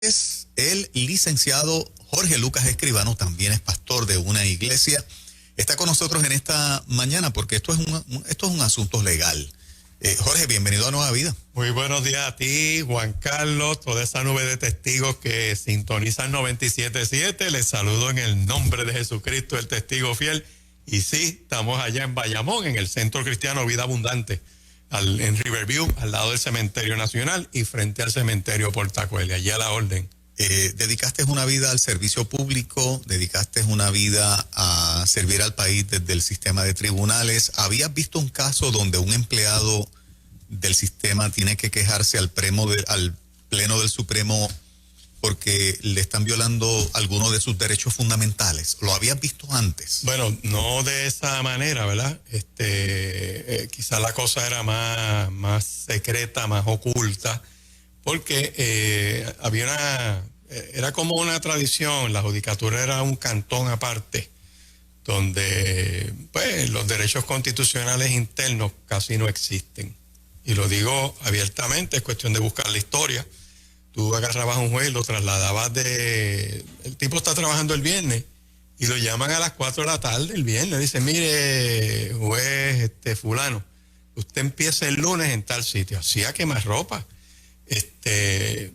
Rodríguez, el licenciado Jorge Lucas Escribano, también es pastor de una iglesia, está con nosotros en esta mañana porque esto es un asunto legal. Jorge, bienvenido a Nueva Vida. Muy buenos días a ti, Juan Carlos, toda esa nube de testigos que sintonizan 97.7. Les saludo en el nombre de Jesucristo, el testigo fiel. Y sí, estamos allá en Bayamón, en el Centro Cristiano Vida Abundante, en Riverview, al lado del Cementerio Nacional y frente al Cementerio Portacueli, allá a la orden. Dedicaste una vida al servicio público, dedicaste una vida a servir al país desde el sistema de tribunales. ¿Habías visto un caso donde un empleado del sistema tiene que quejarse al Pleno del Supremo porque le están violando algunos de sus derechos fundamentales? ¿Lo habías visto antes? Bueno, no de esa manera, ¿verdad? Quizás la cosa era más secreta, más oculta, porque era como una tradición. La judicatura era un cantón aparte, donde pues los derechos constitucionales internos casi no existen. Y lo digo abiertamente, es cuestión de buscar la historia. Tú agarrabas a un juez, lo trasladabas el tipo está trabajando el viernes y lo llaman a las 4 de la tarde el viernes. Dicen, mire, juez fulano, usted empieza el lunes en tal sitio. Así a quemar ropa.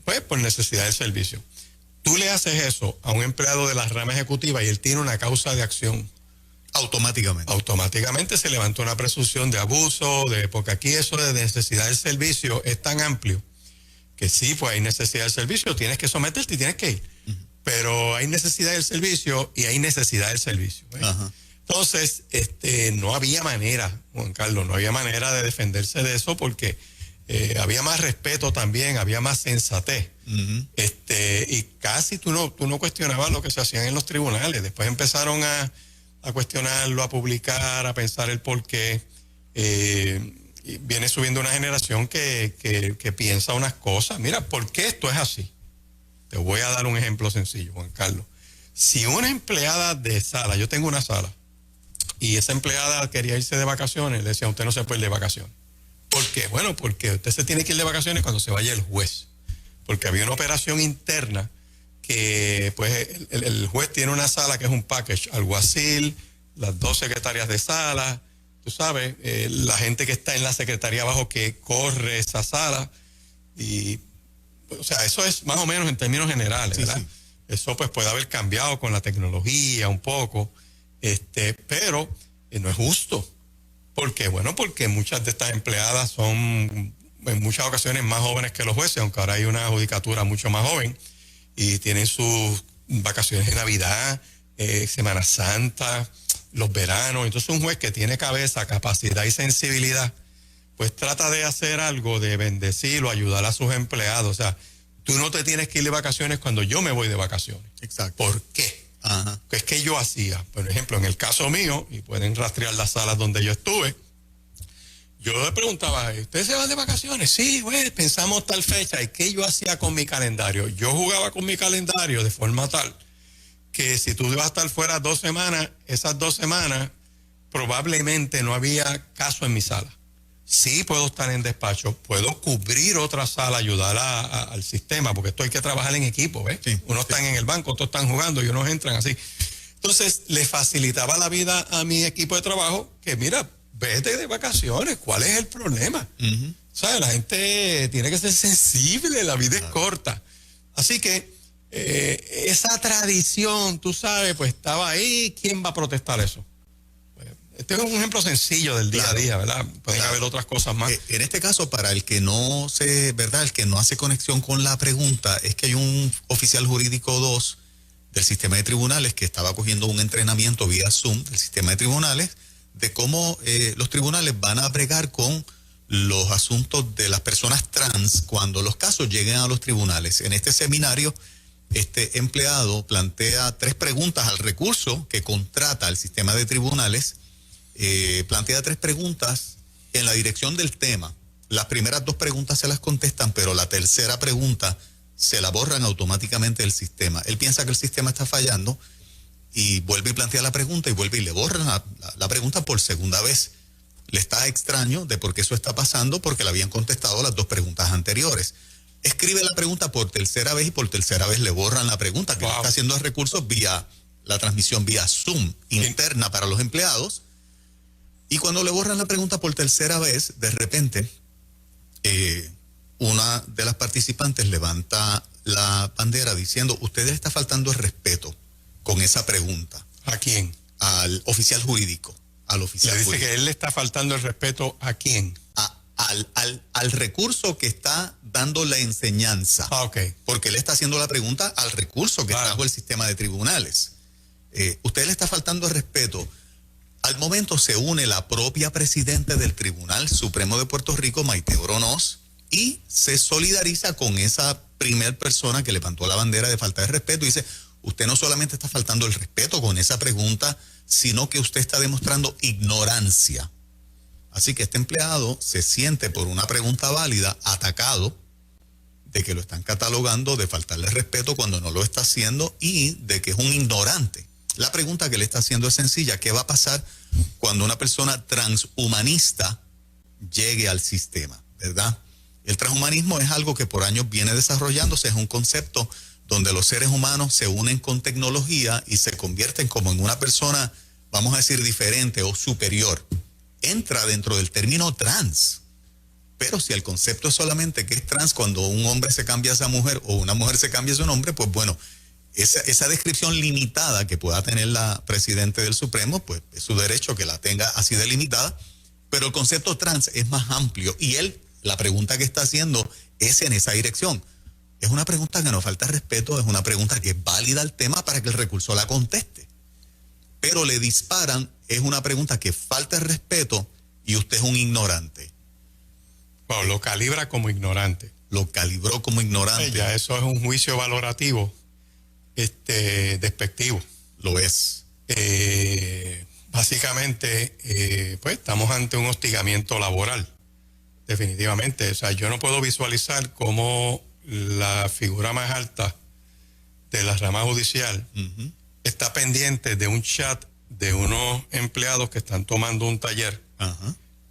Pues por necesidad del servicio. Tú le haces eso a un empleado de la rama ejecutiva y él tiene una causa de acción. Automáticamente se levanta una presunción de abuso, porque aquí eso de necesidad del servicio es tan amplio que sí, pues hay necesidad del servicio, tienes que someterte y tienes que ir. Uh-huh. Pero hay necesidad del servicio y hay necesidad del servicio. Uh-huh. Entonces, no había manera, Juan Carlos, no había manera de defenderse de eso porque había más respeto también, había más sensatez. Uh-huh. Y casi tú no cuestionabas lo que se hacían en los tribunales. Después empezaron a cuestionarlo, a publicar, a pensar el por qué. Y viene subiendo una generación que piensa unas cosas. Mira, ¿por qué esto es así? Te voy a dar un ejemplo sencillo, Juan Carlos. Si una empleada de sala, yo tengo una sala, y esa empleada quería irse de vacaciones, le decía, usted no se puede ir de vacaciones. ¿Por qué? Bueno, porque usted se tiene que ir de vacaciones cuando se vaya el juez. Porque había una operación interna que, pues, el juez tiene una sala que es un package, alguacil, las 2 secretarias de sala, tú sabes, la gente que está en la secretaría abajo que corre esa sala. Y, o sea, eso es más o menos en términos generales, ¿verdad? Sí. Eso pues puede haber cambiado con la tecnología un poco, pero no es justo. ¿Por qué? Bueno, porque muchas de estas empleadas son en muchas ocasiones más jóvenes que los jueces, aunque ahora hay una judicatura mucho más joven, y tienen sus vacaciones de Navidad, Semana Santa, los veranos. Entonces un juez que tiene cabeza, capacidad y sensibilidad, pues trata de hacer algo, de bendecirlo, ayudar a sus empleados. O sea, tú no te tienes que ir de vacaciones cuando yo me voy de vacaciones. Exacto. ¿Por qué? Ajá. ¿Qué es que yo hacía? Por ejemplo, en el caso mío, y pueden rastrear las salas donde yo estuve, yo le preguntaba, ¿ustedes se van de vacaciones? Sí, güey, pensamos tal fecha. ¿Y qué yo hacía con mi calendario? Yo jugaba con mi calendario de forma tal que si tú ibas a estar fuera 2 semanas, esas 2 semanas probablemente no había caso en mi sala. Sí puedo estar en despacho, puedo cubrir otra sala, ayudar al sistema, porque esto hay que trabajar en equipo, ¿ves? Sí, unos están en el banco, otros están jugando y unos entran así. Entonces, le facilitaba la vida a mi equipo de trabajo que, mira, vete de vacaciones, ¿cuál es el problema? Uh-huh. ¿Sabes? La gente tiene que ser sensible, la vida es corta. Así que esa tradición, tú sabes, pues estaba ahí. ¿Quién va a protestar eso? Este es un ejemplo sencillo del día a día, ¿verdad? Pueden haber otras cosas más. En este caso, para el que no ¿verdad? El que no hace conexión con la pregunta, es que hay un oficial jurídico 2 del sistema de tribunales que estaba cogiendo un entrenamiento vía Zoom del sistema de tribunales de cómo los tribunales van a bregar con los asuntos de las personas trans cuando los casos lleguen a los tribunales. En este seminario, este empleado plantea 3 preguntas al recurso que contrata el sistema de tribunales. Plantea 3 preguntas en la dirección del tema. Las primeras 2 preguntas se las contestan, pero la tercera pregunta se la borran automáticamente del sistema. Él piensa que el sistema está fallando y vuelve y plantea la pregunta y vuelve y le borran la pregunta por segunda vez. Le está extraño de por qué eso está pasando, porque le habían contestado las 2 preguntas anteriores. escribe la pregunta por tercera vez y por tercera vez le borran la pregunta, que está haciendo el recurso vía la transmisión vía Zoom interna para los empleados. Y cuando le borran la pregunta por tercera vez, de repente, una de las participantes levanta la bandera diciendo, usted está faltando el respeto con esa pregunta. ¿A quién? Al oficial jurídico. Al oficial le dice jurídico. Que él le está faltando el respeto ¿a quién? Al recurso que está dando la enseñanza. Okay. Porque él está haciendo la pregunta al recurso que trajo el sistema de tribunales. Usted le está faltando el respeto. Al momento se une la propia presidenta del Tribunal Supremo de Puerto Rico, Maite Oronoz, y se solidariza con esa primer persona que levantó la bandera de falta de respeto y dice, usted no solamente está faltando el respeto con esa pregunta, sino que usted está demostrando ignorancia. Así que este empleado se siente por una pregunta válida atacado de que lo están catalogando de faltarle respeto cuando no lo está haciendo y de que es un ignorante. La pregunta que le está haciendo es sencilla. ¿Qué va a pasar cuando una persona transhumanista llegue al sistema? ¿Verdad? El transhumanismo es algo que por años viene desarrollándose. Es un concepto donde los seres humanos se unen con tecnología y se convierten como en una persona, vamos a decir, diferente o superior. Entra dentro del término trans. Pero si el concepto es solamente que es trans cuando un hombre se cambia a esa mujer o una mujer se cambia a un hombre, pues bueno, esa descripción limitada que pueda tener la presidenta del Supremo, pues es su derecho que la tenga así delimitada, pero el concepto trans es más amplio y la pregunta que está haciendo es en esa dirección. Es una pregunta que no falta respeto, es una pregunta que es válida al tema para que el recurso la conteste. Pero le disparan, es una pregunta que falta el respeto y usted es un ignorante. Bueno, lo calibra como ignorante. Lo calibró como ignorante. Ya eso es un juicio valorativo. Despectivo. Lo es. Básicamente, pues estamos ante un hostigamiento laboral, definitivamente. O sea, yo no puedo visualizar cómo la figura más alta de la rama judicial está pendiente de un chat de unos empleados que están tomando un taller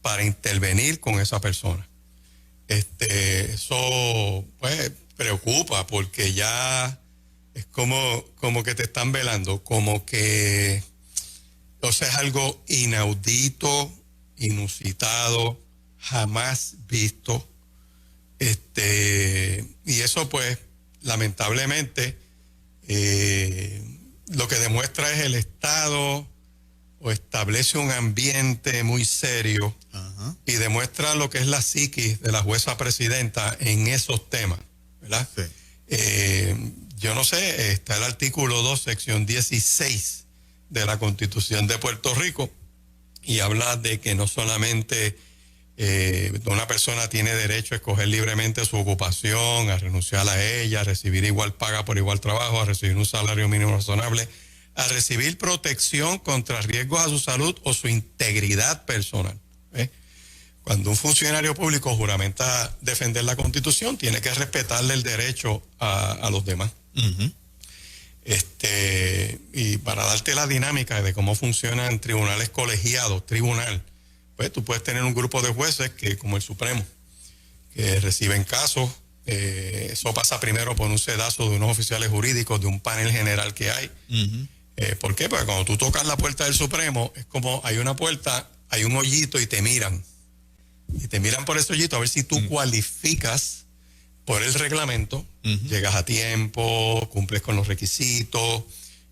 para intervenir con esa persona. Eso, pues, preocupa porque ya es como que te están velando, como que, o sea, es algo inaudito, inusitado, jamás visto. Y eso, pues, lamentablemente, lo que demuestra es el Estado o establece un ambiente muy serio y demuestra lo que es la psiquis de la jueza presidenta en esos temas, ¿verdad? Sí. Yo no sé, está el artículo 2, sección 16 de la Constitución de Puerto Rico y habla de que no solamente una persona tiene derecho a escoger libremente su ocupación, a renunciar a ella, a recibir igual paga por igual trabajo, a recibir un salario mínimo razonable, a recibir protección contra riesgos a su salud o su integridad personal. Cuando un funcionario público juramenta defender la Constitución, tiene que respetarle el derecho a los demás. Y para darte la dinámica de cómo funcionan tribunales colegiados, pues tú puedes tener un grupo de jueces que, como el Supremo, que reciben casos. Eso pasa primero por un sedazo de unos oficiales jurídicos, de un panel general que hay. ¿Por qué? Porque cuando tú tocas la puerta del Supremo, es como hay una puerta, hay un hoyito y te miran. Y te miran por ese hoyito a ver si tú cualificas por el reglamento, llegas a tiempo, cumples con los requisitos,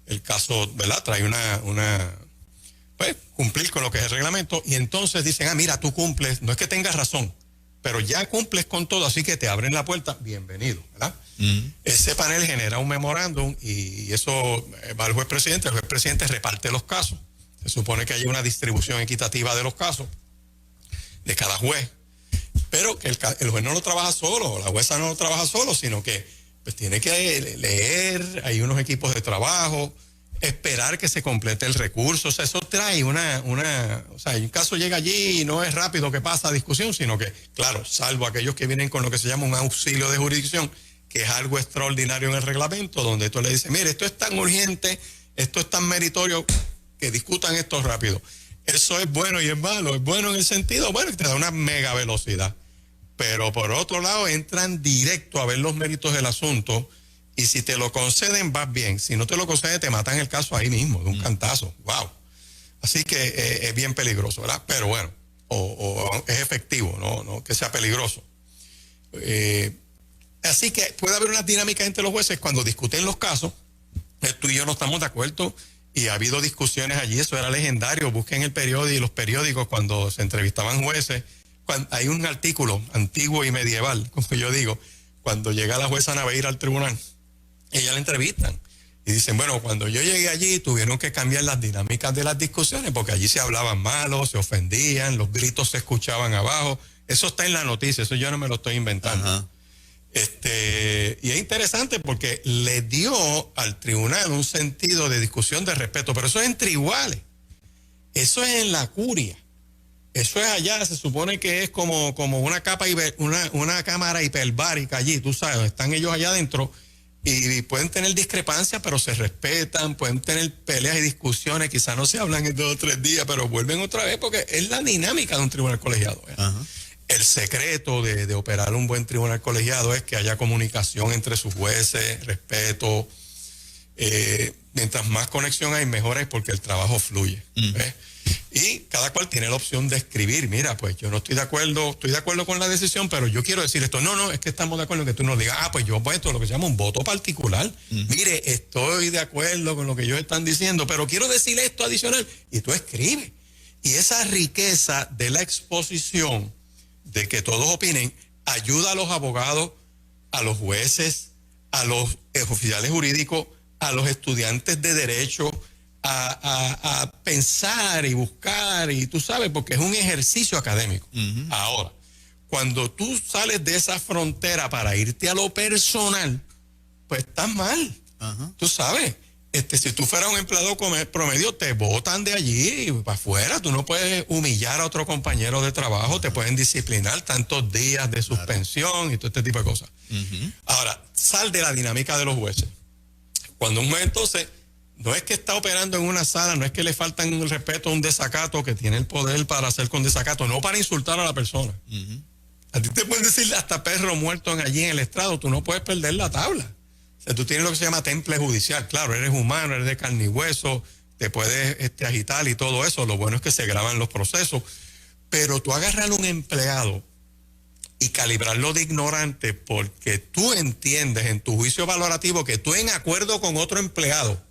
el caso, ¿verdad? Trae pues, cumplir con lo que es el reglamento, y entonces dicen, mira, tú cumples, no es que tengas razón, pero ya cumples con todo, así que te abren la puerta, bienvenido, ¿verdad? Ese panel genera un memorándum y eso va al juez presidente, el juez presidente reparte los casos. Se supone que hay una distribución equitativa de los casos, de cada juez, pero que el juez no lo trabaja solo, la jueza no lo trabaja solo, sino que pues tiene que leer, hay unos equipos de trabajo, esperar que se complete el recurso. O sea, eso trae o sea, un caso llega allí y no es rápido que pasa a discusión, sino que, claro, salvo aquellos que vienen con lo que se llama un auxilio de jurisdicción, que es algo extraordinario en el reglamento, donde tú le dices, mire, esto es tan urgente, esto es tan meritorio, que discutan esto rápido. Eso es bueno y es malo. Es bueno en el sentido, bueno, que te da una mega velocidad. pero por otro lado entran directo a ver los méritos del asunto y si te lo conceden vas bien, si no te lo conceden te matan el caso ahí mismo, de un cantazo. ¡Wow! Así que es bien peligroso, ¿verdad? Pero bueno, o es efectivo, no que sea peligroso. Así que puede haber unas dinámicas entre los jueces cuando discuten los casos. Tú y yo no estamos de acuerdo y ha habido discusiones allí, eso era legendario. Busquen el periódico y los periódicos cuando se entrevistaban jueces. Hay un artículo antiguo y medieval, como yo digo, cuando llega la jueza Naveira al tribunal, ella la entrevistan y dicen, bueno, cuando yo llegué allí tuvieron que cambiar las dinámicas de las discusiones porque allí se hablaban malos, se ofendían, los gritos se escuchaban abajo. Eso está en la noticia, eso yo no me lo estoy inventando. Ajá. Y es interesante porque le dio al tribunal un sentido de discusión de respeto, pero eso es entre iguales, eso es en la curia, eso es allá, se supone que es como una una cámara hiperbárica allí, tú sabes, están ellos allá adentro y pueden tener discrepancias, pero se respetan, pueden tener peleas y discusiones, quizás no se hablan en 2 o 3 días, pero vuelven otra vez porque es la dinámica de un tribunal colegiado. El secreto de operar un buen tribunal colegiado es que haya comunicación entre sus jueces, respeto. Mientras más conexión hay, mejor es porque el trabajo fluye. Y cada cual tiene la opción de escribir, mira, pues yo no estoy de acuerdo con la decisión, pero yo quiero decir esto. No, es que estamos de acuerdo en que tú nos digas, pues yo voy esto, lo que se llama un voto particular. Mire, estoy de acuerdo con lo que ellos están diciendo, pero quiero decir esto adicional. Y tú escribes. Y esa riqueza de la exposición, de que todos opinen, ayuda a los abogados, a los jueces, a los oficiales jurídicos, a los estudiantes de derecho, a pensar y buscar, y tú sabes, porque es un ejercicio académico. Ahora, cuando tú sales de esa frontera para irte a lo personal, pues estás mal. Tú sabes. Si tú fueras un empleado promedio, te botan de allí para afuera. Tú no puedes humillar a otro compañero de trabajo, te pueden disciplinar tantos días de suspensión y todo este tipo de cosas. Ahora, sal de la dinámica de los jueces. Cuando un juez entonces no es que está operando en una sala, no es que le faltan el respeto a un desacato, que tiene el poder para hacer con desacato, no para insultar a la persona. A ti te pueden decir hasta perro muerto allí en el estrado, tú no puedes perder la tabla. O sea, tú tienes lo que se llama temple judicial. Claro, eres humano, eres de carne y hueso, te puedes agitar y todo eso. Lo bueno es que se graban los procesos. Pero tú agarrar a un empleado y calibrarlo de ignorante porque tú entiendes en tu juicio valorativo que tú en acuerdo con otro empleado.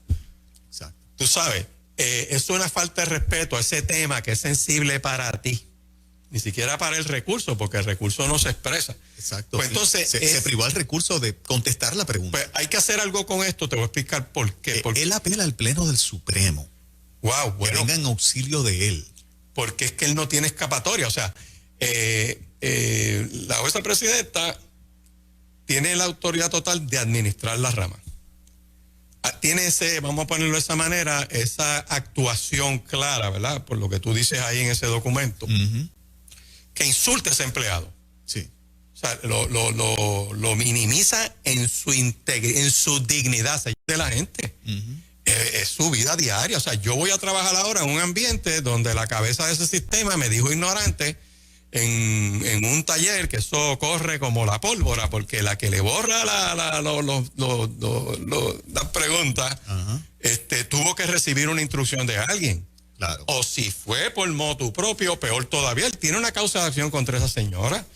Exacto. Tú sabes, es una falta de respeto a ese tema que es sensible para ti. Ni siquiera para el recurso, porque el recurso no se expresa. Exacto. Pues entonces se privó al recurso de contestar la pregunta. Pues hay que hacer algo con esto, te voy a explicar por qué. Él apela al Pleno del Supremo. Wow, bueno. Que venga en auxilio de él. Porque es que él no tiene escapatoria. O sea, la jueza presidenta tiene la autoridad total de administrar la rama. Tiene vamos a ponerlo de esa manera, esa actuación clara, ¿verdad? Por lo que tú dices ahí en ese documento. Que insulte a ese empleado. Sí. O sea, lo minimiza en su dignidad de la gente. Es su vida diaria. O sea, yo voy a trabajar ahora en un ambiente donde la cabeza de ese sistema me dijo ignorante en un taller que eso corre como la pólvora, porque la que le borra las preguntas tuvo que recibir una instrucción de alguien. Claro. O si fue por motu propio, peor todavía, él tiene una causa de acción contra esa señora.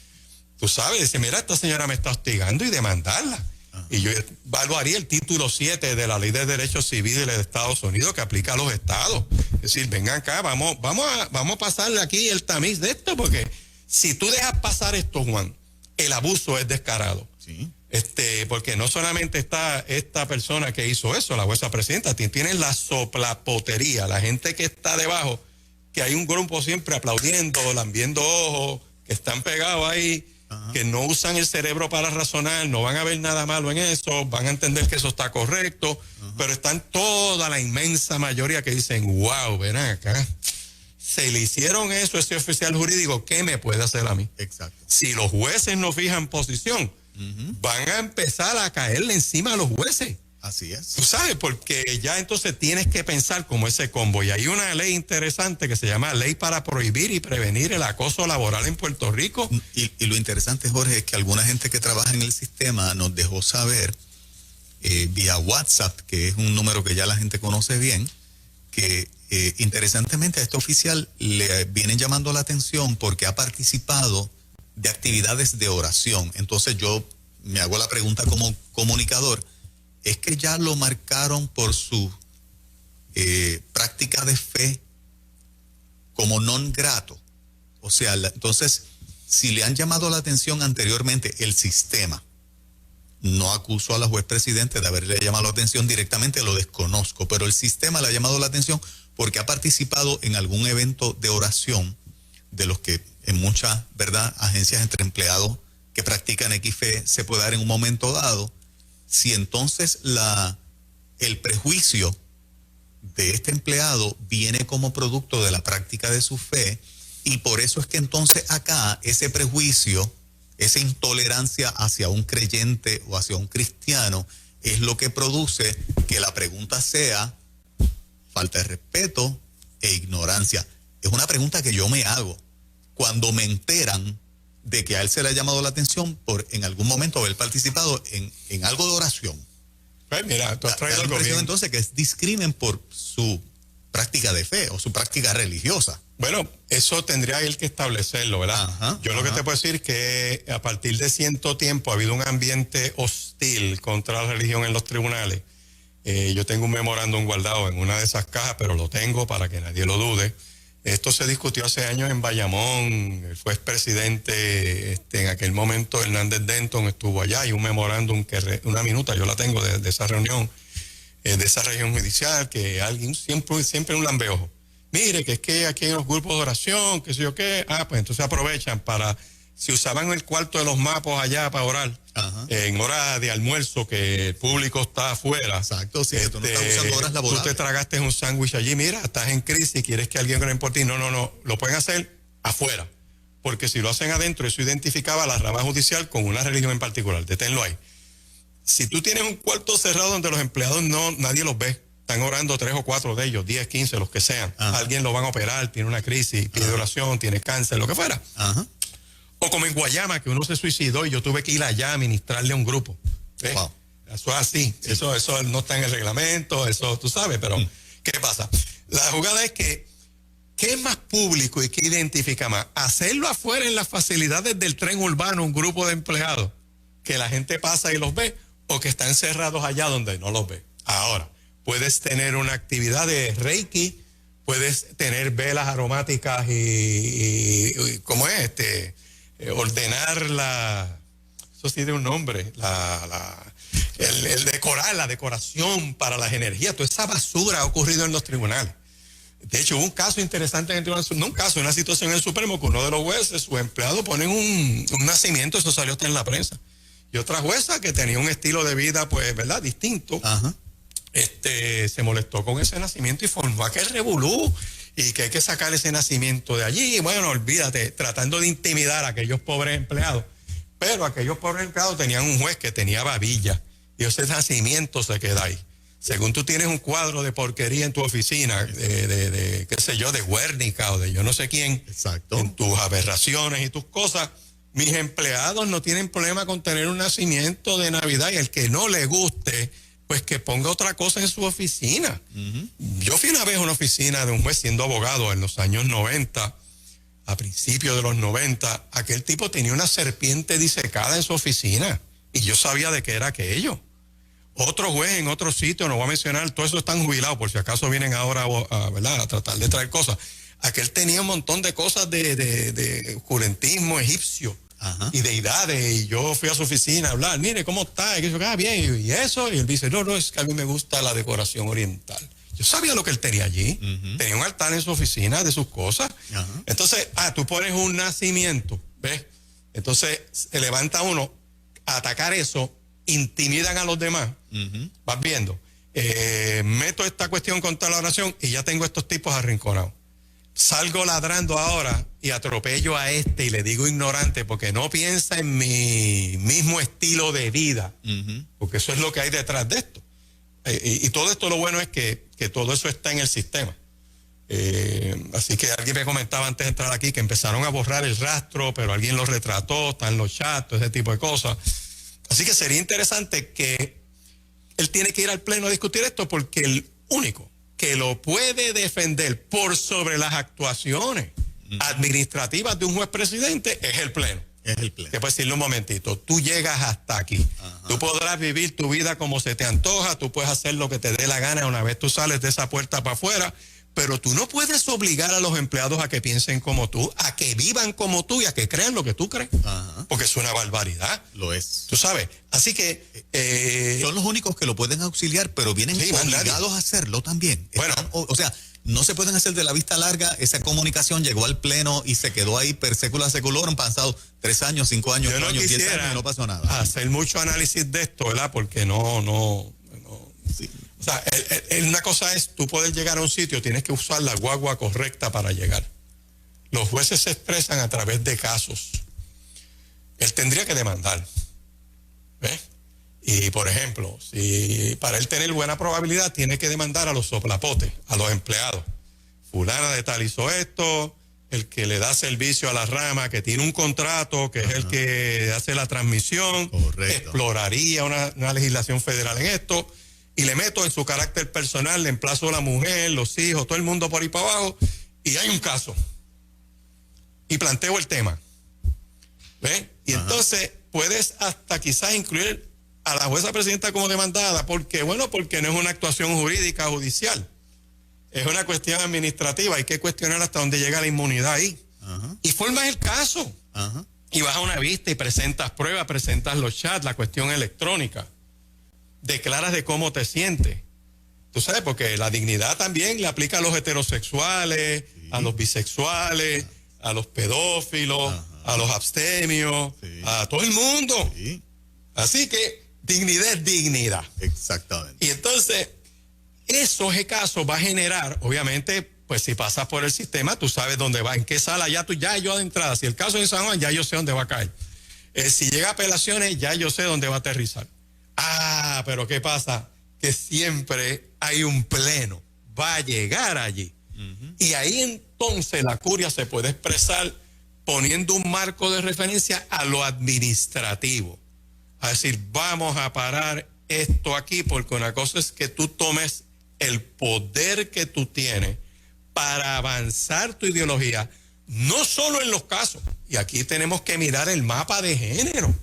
Tú sabes, dice, mira, esta señora me está hostigando y demandarla. Y yo evaluaría el título 7 de la Ley de Derechos Civiles de Estados Unidos que aplica a los estados. Es decir, vengan acá, vamos a pasarle aquí el tamiz de esto, porque si tú dejas pasar esto, Juan, el abuso es descarado. Sí. Porque no solamente está esta persona que hizo eso, la jueza presidenta, tiene la soplapotería, la gente que está debajo, que hay un grupo siempre aplaudiendo, lambiendo ojos, que están pegados ahí, que no usan el cerebro para razonar, no van a ver nada malo en eso, van a entender que eso está correcto, pero están toda la inmensa mayoría que dicen, wow, ven acá, se le hicieron eso a ese oficial jurídico, ¿qué me puede hacer a mí? Exacto. Si los jueces no fijan posición, van a empezar a caerle encima a los jueces. Así es. Tú sabes, porque ya entonces tienes que pensar como ese combo. Y hay una ley interesante que se llama Ley para Prohibir y Prevenir el Acoso Laboral en Puerto Rico. Y lo interesante, Jorge, es que alguna gente que trabaja en el sistema nos dejó saber vía WhatsApp, que es un número que ya la gente conoce bien, que interesantemente a este oficial le vienen llamando la atención porque ha participado de actividades de oración. Entonces yo me hago la pregunta como comunicador, ¿es que ya lo marcaron por su práctica de fe como non grato? O sea, entonces, si le han llamado la atención anteriormente el sistema, no acuso a la juez presidente de haberle llamado la atención directamente, lo desconozco, pero el sistema le ha llamado la atención porque ha participado en algún evento de oración, de los que en muchas, ¿verdad?, agencias entre empleados que practican X fe se puede dar en un momento dado. Si entonces el prejuicio de este empleado viene como producto de la práctica de su fe, y por eso es que entonces acá ese prejuicio, esa intolerancia hacia un creyente o hacia un cristiano, es lo que produce que la pregunta sea falta de respeto e ignorancia. Es una pregunta que yo me hago cuando me enteran de que a él se le ha llamado la atención por en algún momento haber participado en algo de oración. Pues mira, tú has traído la algo impresión bien. entonces que discrimen por su práctica de fe o su práctica religiosa. Bueno, eso tendría él que establecerlo, ¿verdad? Ajá, Yo lo que te puedo decir es que a partir de cierto tiempo ha habido un ambiente hostil contra la religión en los tribunales. Yo tengo un memorándum guardado en una de esas cajas, pero lo tengo para que nadie lo dude. Esto se discutió hace años en Bayamón. El juez presidente, en aquel momento, Hernández Denton, estuvo allá, y un memorándum, una minuta, yo la tengo de esa reunión, de esa región judicial, que alguien siempre un lambeojo. Mire, que es que aquí hay unos grupos de oración, que sé yo qué. Pues entonces aprovechan para, si usaban el cuarto de los mapos allá para orar, en hora de almuerzo, que el público está afuera. Exacto, sí, tú no estás usando horas laborales. Tú te tragaste un sándwich allí, mira, estás en crisis, quieres que alguien cree por ti. No, lo pueden hacer afuera. Porque si lo hacen adentro, eso identificaba a la rama judicial con una religión en particular. Deténlo ahí. Si tú tienes un cuarto cerrado donde los empleados nadie los ve, están orando 3 o 4 de ellos, 10, 15, los que sean. Alguien lo van a operar, tiene una crisis, pide oración, tiene cáncer, lo que fuera. O como en Guayama, que uno se suicidó y yo tuve que ir allá a ministrarle a un grupo. Wow. Eso es así. Sí. Eso no está en el reglamento, eso tú sabes, pero ¿qué pasa? La jugada es que, ¿qué es más público y qué identifica más? Hacerlo afuera en las facilidades del tren urbano, un grupo de empleados, que la gente pasa y los ve, o que están cerrados allá donde no los ve. Ahora, puedes tener una actividad de Reiki, puedes tener velas aromáticas y ¿cómo es? Ordenar eso sí tiene un nombre, el decorar, la decoración para las energías. Toda esa basura ha ocurrido en los tribunales. De hecho, hubo un caso interesante en el tribunal, una situación en el Supremo, que uno de los jueces, su empleado, ponen un nacimiento, eso salió hasta en la prensa. Y otra jueza que tenía un estilo de vida, pues, ¿verdad?, distinto. Se molestó con ese nacimiento y formó aquel revolú, y que hay que sacar ese nacimiento de allí. Y bueno, olvídate, tratando de intimidar a aquellos pobres empleados. Pero aquellos pobres empleados tenían un juez que tenía babilla, y ese nacimiento se queda ahí. Según tú tienes un cuadro de porquería en tu oficina, qué sé yo, de Guernica o de yo no sé quién, exacto, en tus aberraciones y tus cosas, mis empleados no tienen problema con tener un nacimiento de Navidad, y el que no le guste, pues que ponga otra cosa en su oficina. Yo fui una vez a una oficina de un juez siendo abogado en los años 90, a principios de los 90, aquel tipo tenía una serpiente disecada en su oficina, y yo sabía de qué era aquello. Otro juez en otro sitio, no voy a mencionar, todos esos están jubilados, por si acaso vienen ahora ¿verdad?, a tratar de traer cosas. Aquel tenía un montón de cosas de oscurantismo egipcio. Y deidades, y yo fui a su oficina a hablar, mire, ¿cómo está? Y yo, bien, y eso, y él dice, no, es que a mí me gusta la decoración oriental. Yo sabía lo que él tenía allí, tenía un altar en su oficina de sus cosas. Entonces, tú pones un nacimiento, ¿ves? Entonces, se levanta uno a atacar eso, intimidan a los demás, vas viendo. Meto esta cuestión contra la oración y ya tengo estos tipos arrinconados. Salgo ladrando ahora y atropello a y le digo ignorante porque no piensa en mi mismo estilo de vida, porque eso es lo que hay detrás de esto. Y todo esto lo bueno es que todo eso está en el sistema. Así que alguien me comentaba antes de entrar aquí que empezaron a borrar el rastro, pero alguien lo retrató, está en los chats, todo ese tipo de cosas. Así que sería interesante que él tiene que ir al pleno a discutir esto, porque el único que lo puede defender por sobre las actuaciones administrativas de un juez presidente es el pleno. Es el pleno. Que puedes decirle un momentito, tú llegas hasta aquí. Ajá. Tú podrás vivir tu vida como se te antoja, tú puedes hacer lo que te dé la gana una vez tú sales de esa puerta para afuera, pero tú no puedes obligar a los empleados a que piensen como tú, a que vivan como tú y a que crean lo que tú crees. Ajá. Porque es una barbaridad. Lo es. Tú sabes. Así que... son los únicos que lo pueden auxiliar, pero vienen obligados a hacerlo también. Bueno. O sea, no se pueden hacer de la vista larga. Esa comunicación llegó al pleno y se quedó ahí per secula seculorum. Han pasado 3 años, 5 años, 8 años, 10 años y no pasó nada. Hacer mucho análisis de esto, ¿verdad? Porque no. Sí. O sea, una cosa es tú poder llegar a un sitio, tienes que usar la guagua correcta para llegar. Los jueces se expresan a través de casos. Él tendría que demandar. ¿Ves? Y, por ejemplo, si para él tener buena probabilidad, tiene que demandar a los soplapotes, a los empleados. Fulana de tal hizo esto, el que le da servicio a la rama, que tiene un contrato, que es el que hace la transmisión. Correcto. Exploraría una legislación federal en esto. Y le meto en su carácter personal, le emplazo a la mujer, los hijos, todo el mundo por ahí para abajo, y hay un caso. Y planteo el tema. ¿Ves? Y entonces puedes hasta quizás incluir a la jueza presidenta como demandada, porque no es una actuación jurídica judicial, es una cuestión administrativa, hay que cuestionar hasta dónde llega la inmunidad ahí. Y formas el caso. Y vas a una vista y presentas pruebas, presentas los chats, la cuestión electrónica. Declaras de cómo te sientes. Tú sabes, porque la dignidad también le aplica a los heterosexuales, a los bisexuales, a los pedófilos, a los abstemios, a todo el mundo. Así que dignidad es dignidad. Exactamente. Y entonces, ese caso va a generar, obviamente, pues si pasas por el sistema, tú sabes dónde va, en qué sala, ya yo de entrada. Si el caso es en San Juan, ya yo sé dónde va a caer. Si llega a apelaciones, ya yo sé dónde va a aterrizar. Pero ¿qué pasa? Que siempre hay un pleno, va a llegar allí. Y ahí entonces la curia se puede expresar poniendo un marco de referencia a lo administrativo. A decir, vamos a parar esto aquí, porque una cosa es que tú tomes el poder que tú tienes para avanzar tu ideología, no solo en los casos. Y aquí tenemos que mirar el mapa de género,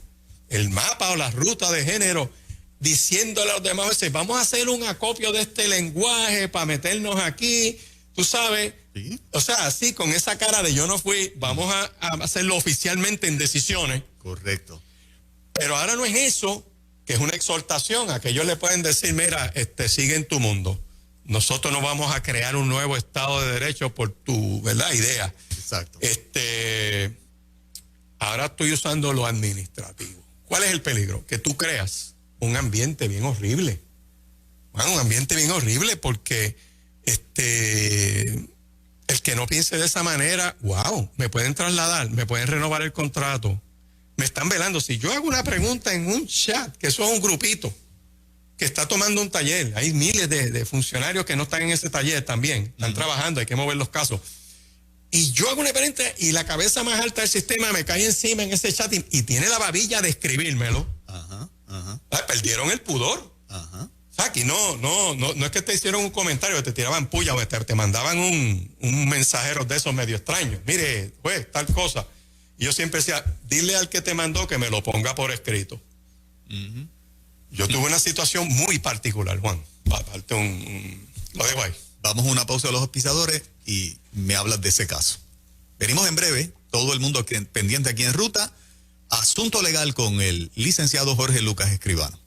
el mapa o la ruta de género, diciéndole a los demás veces, vamos a hacer un acopio de este lenguaje para meternos aquí, tú sabes. ¿Sí? O sea, así con esa cara de yo no fui, vamos a hacerlo oficialmente en decisiones. Correcto. Pero ahora no es eso, que es una exhortación a que ellos le pueden decir, mira, sigue en tu mundo. Nosotros no vamos a crear un nuevo Estado de Derecho por tu, ¿verdad?, idea. Exacto. Ahora estoy usando lo administrativo. ¿Cuál es el peligro? Que tú creas un ambiente bien horrible. Bueno, un ambiente bien horrible porque el que no piense de esa manera, me pueden trasladar, me pueden renovar el contrato. Me están velando. Si yo hago una pregunta en un chat, que eso es un grupito que está tomando un taller, hay miles de funcionarios que no están en ese taller también, están trabajando, hay que mover los casos. Y yo hago una pregunta y la cabeza más alta del sistema me cae encima en ese chat y tiene la babilla de escribírmelo. Perdieron el pudor. O sea, aquí no es que te hicieron un comentario, te tiraban puya o te mandaban un mensajero de esos medio extraños. Mire, pues, tal cosa. Y yo siempre decía, dile al que te mandó que me lo ponga por escrito. Yo tuve una situación muy particular, Juan. Lo dejo ahí. Vamos a una pausa de los auspiciadores y me hablas de ese caso. Venimos en breve, todo el mundo pendiente aquí en Ruta. Asunto legal con el licenciado Jorge Lucas Escribano.